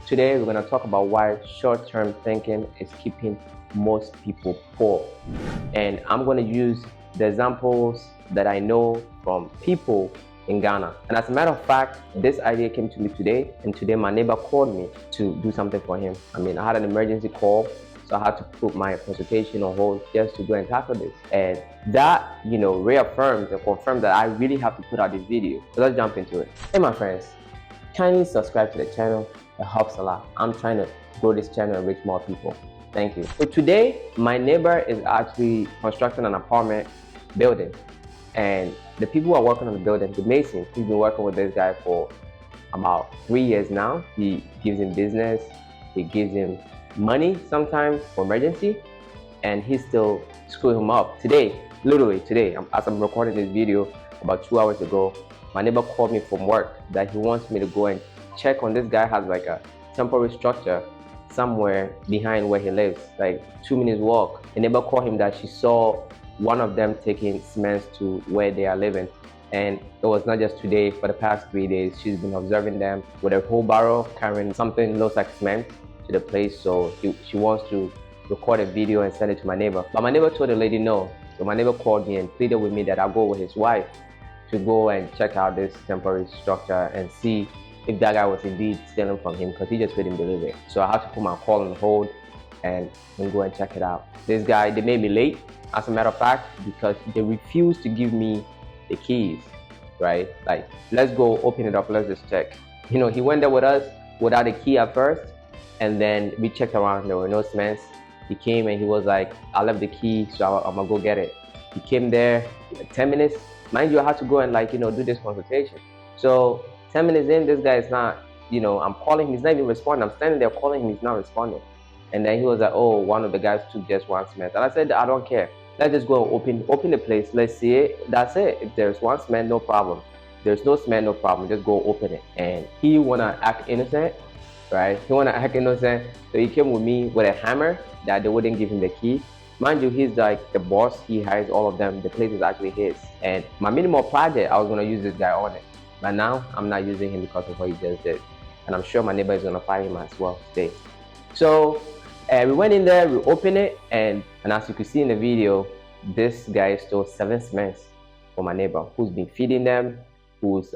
Today, we're going to talk about why short-term thinking is keeping most people poor. And I'm going to use the examples that I know from people in Ghana. And as a matter of fact, this idea came to me today, and today my neighbor called me to do something for him. I mean, I had an emergency call, so I had to put my consultation on hold just to go and tackle this. And that, reaffirms and confirms that I really have to put out this video. So let's jump into it. Hey, my friends, kindly subscribe to the channel. It helps a lot. I'm trying to grow this channel and reach more people. Thank you. So today, my neighbor is actually constructing an apartment building. And the people who are working on the building, the mason, he's been working with this guy for about 3 years now. He gives him business, he gives him money sometimes for emergency, and he's still screwing him up. Today, literally today, as I'm recording this video about 2 hours ago, my neighbor called me from work that he wants me to go and check on this guy. Has like a temporary structure somewhere behind where he lives, like 2 minutes walk. The neighbor called him that she saw one of them taking cement to where they are living. And it was not just today, for the past 3 days, she's been observing them with a wheelbarrow carrying something looks like cement to the place. So she wants to record a video and send it to my neighbor. But my neighbor told the lady no. So my neighbor called me and pleaded with me that I'll go with his wife to go and check out this temporary structure and see if that guy was indeed stealing from him, because he just couldn't believe it. So I had to put my call on hold and go and check it out. This guy, they made me late, as a matter of fact, because they refused to give me the keys, right? Like, let's go open it up, let's just check. He went there with us without a key at first, and then we checked around, there were no cements. He came and he was like, I left the key, so I'm gonna go get it. He came there, 10 minutes. Mind you, I had to go and do this consultation. So 10 minutes in, this guy is not, I'm calling him, he's not even responding. I'm standing there calling him, he's not responding. And then he was like, oh, one of the guys took just one cement. And I said, I don't care. Let's just go and open the place. Let's see it. That's it. If there's one cement, no problem. If there's no cement, no problem. Just go open it. And he wanna act innocent, right? He wanna act innocent. So he came with me with a hammer that they wouldn't give him the key. Mind you, he's like the boss. He hires all of them. The place is actually his. And my minimal project, I was gonna use this guy on it. But now I'm not using him because of what he just did. And I'm sure my neighbor is gonna fire him as well today. So we went in there, we opened it, and as you can see in the video, this guy stole 7 cements for my neighbor, who's been feeding them, who's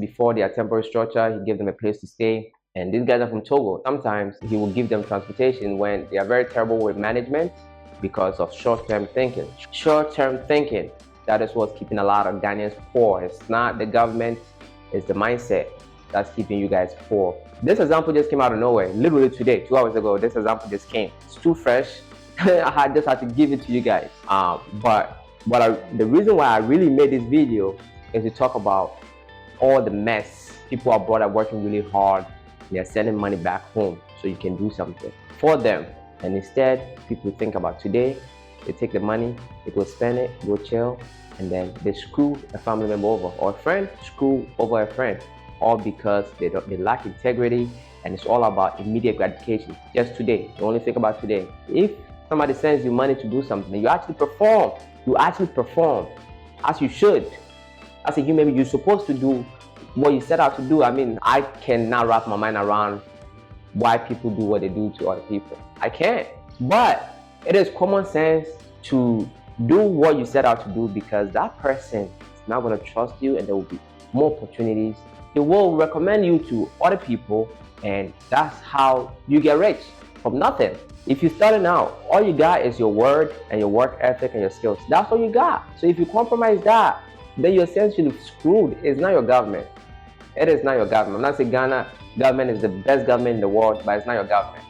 before their temporary structure, he gave them a place to stay. And these guys are from Togo. Sometimes he will give them transportation when they are very terrible with management because of short-term thinking. Short-term thinking, that is what's keeping a lot of Ghanaians poor. It's not the government, it's the mindset that's keeping you guys poor. This example just came out of nowhere. Literally today, 2 hours ago, this example just came. It's too fresh. I just had to give it to you guys. But the reason why I really made this video is to talk about all the mess people are brought up working really hard. They're sending money back home so you can do something for them. And instead, people think about today, they take the money, they go spend it, go chill, and then they screw a family member over, or a friend screw over a friend, all because they lack integrity, and it's all about immediate gratification. Just today, you only think about today. If somebody sends you money to do something, you actually perform as you should. As a human being, you're supposed to do what you set out to do. I mean, I cannot wrap my mind around why people do what they do to other people. I can't. But it is common sense to do what you set out to do, because that person is not going to trust you, and there will be more opportunities. They will recommend you to other people, and that's how you get rich from nothing. If you're starting out, all you got is your word and your work ethic and your skills. That's all you got. So if you compromise that, then you're essentially screwed. It's not your government. It is not your government. I'm not saying Ghana government is the best government in the world, but it's not your government.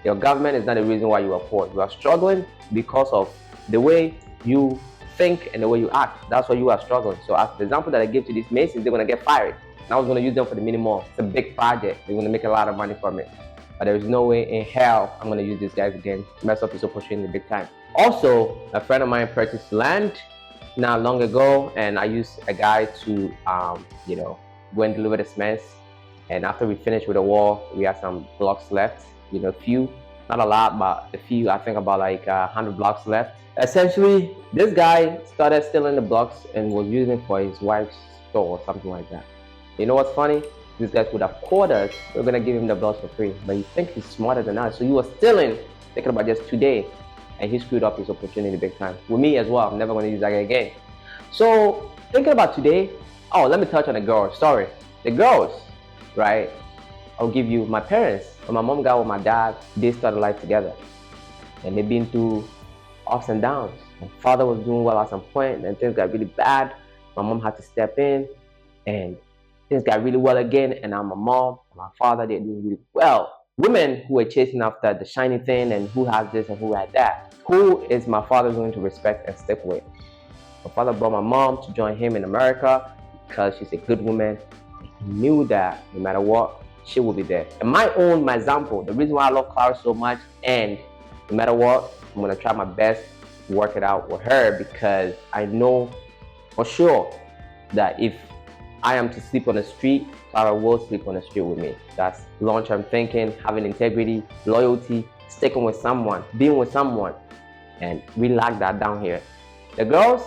Your government is not the reason why you are poor. You are struggling because of the way you think and the way you act. That's why you are struggling. So as the example that I gave to these masons, they're going to get fired. And I was going to use them for the minimum. It's a big project. They're going to make a lot of money from it. But there is no way in hell I'm going to use these guys again to mess up this opportunity big time. Also, a friend of mine purchased land not long ago, and I used a guy to, go and deliver the cement. And after we finished with the wall, we had some blocks left, few, not a lot, but a few, I think about like 100 blocks left. Essentially, this guy started stealing the blocks and was using for his wife's store or something like that. You know what's funny? these guys would have called us, we're gonna give him the bills for free. But you think he's smarter than us, so he was stealing, thinking about just today, and he screwed up his opportunity big time. With me as well, I'm never gonna use that guy again. So thinking about today, oh, let me touch on the girls. Sorry, the girls, right? I'll give you my parents. When my mom got with my dad, they started life together, and they've been through ups and downs. My father was doing well at some point, and things got really bad. My mom had to step in, and things got really well again. And now my mom and my father, they're doing really well. Women who are chasing after the shiny thing and who has this and who had that, who is my father going to respect and stick with? My father brought my mom to join him in America because she's a good woman. He knew that no matter what, she will be there. And my example, the reason why I love Clara so much, and no matter what, I'm gonna try my best to work it out with her, because I know for sure that if I am to sleep on the street, Clara will sleep on the street with me. That's long-term thinking, having integrity, loyalty, sticking with someone, being with someone, and we lack that down here. The girls,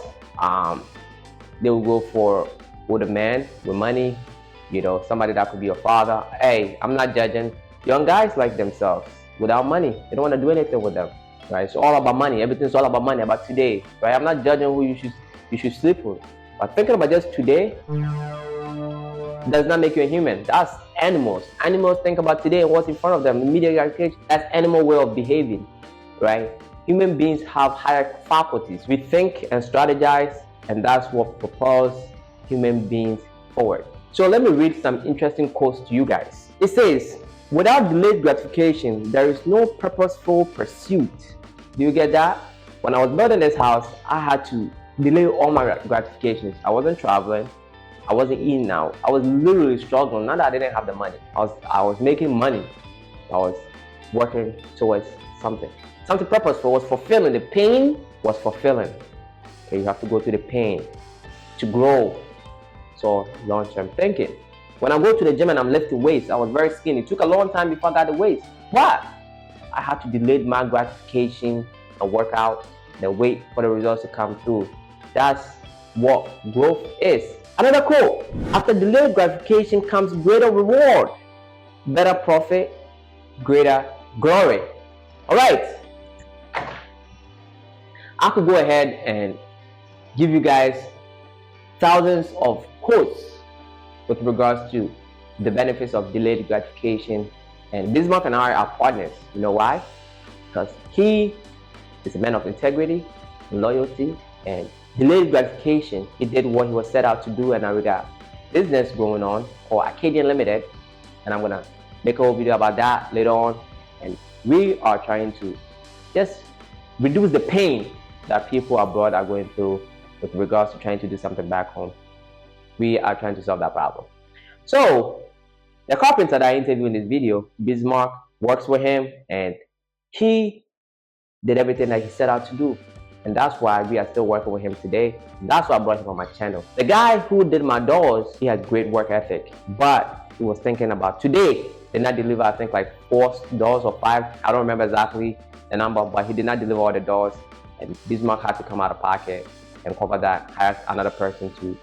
they will go for with a man with money, you know, somebody that could be a father. Hey, I'm not judging. Young guys like themselves without money. They don't want to do anything with them, right? It's all about money. Everything's all about money, about today, right? I'm not judging who you should sleep with, but thinking about just today does not make you a human. That's animals. Animals think about today and what's in front of them. Immediate gratification. That's animal way of behaving, right? Human beings have higher faculties. We think and strategize, and that's what propels human beings forward. So let me read some interesting quotes to you guys. It says, without delayed gratification, there is no purposeful pursuit. Do you get that? When I was building this house, I had to delay all my gratifications. I wasn't traveling. I wasn't eating out. I was literally struggling. Not that I didn't have the money. I was making money. I was working towards something. Something purposeful was fulfilling. The pain was fulfilling. Okay, you have to go through the pain to grow. So long-term thinking. When I go to the gym and I'm lifting weights, I was very skinny. It took a long time before I got the weights. But I had to delay my gratification and work out, then wait for the results to come through. That's what growth is. Another quote, after delayed gratification comes greater reward, better profit, greater glory. All right. I could go ahead and give you guys thousands of quotes with regards to the benefits of delayed gratification. And Bismarck and I are partners. You know why? Because he is a man of integrity, loyalty, and delayed gratification. He did what he was set out to do, and now we got business going on called Acadian Limited, and I'm gonna make a whole video about that later on. And we are trying to just reduce the pain that people abroad are going through with regards to trying to do something back home. We are trying to solve that problem. So the carpenter that I interviewed in this video, Bismarck, works with him, and he did everything that he set out to do. And that's why we are still working with him today. That's why I brought him on my channel. The guy who did my doors, he had great work ethic, but he was thinking about today. Did not deliver, I think, like 4 doors or 5. I don't remember exactly the number, but he did not deliver all the doors. And Bismarck had to come out of pocket and cover that, hire another person to,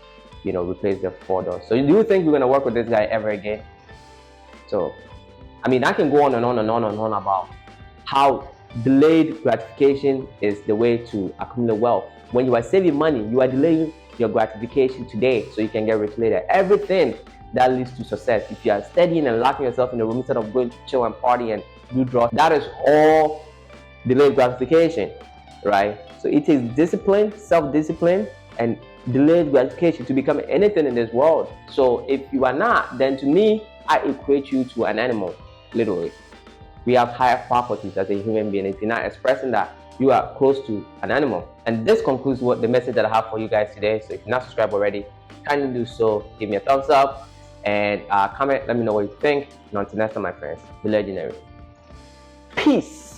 you know, replace the 4 doors. So do you think we're gonna work with this guy ever again? So, I mean, I can go on and on and on and on about how delayed gratification is the way to accumulate wealth. When you are saving money, you are delaying your gratification today so you can get rich later. Everything that leads to success, if you are studying and locking yourself in the room instead of going to chill and party and do drugs, that is all delayed gratification, right? So it takes discipline, self-discipline, and delayed gratification to become anything in this world. So if you are not, then to me, I equate you to an animal, literally. We have higher faculties as a human being. If you're not expressing that, you are close to an animal. And this concludes what the message that I have for you guys today. So if you're not subscribed already, kindly do so. Give me a thumbs up and comment. Let me know what you think. And until next time, my friends, be legendary. Peace.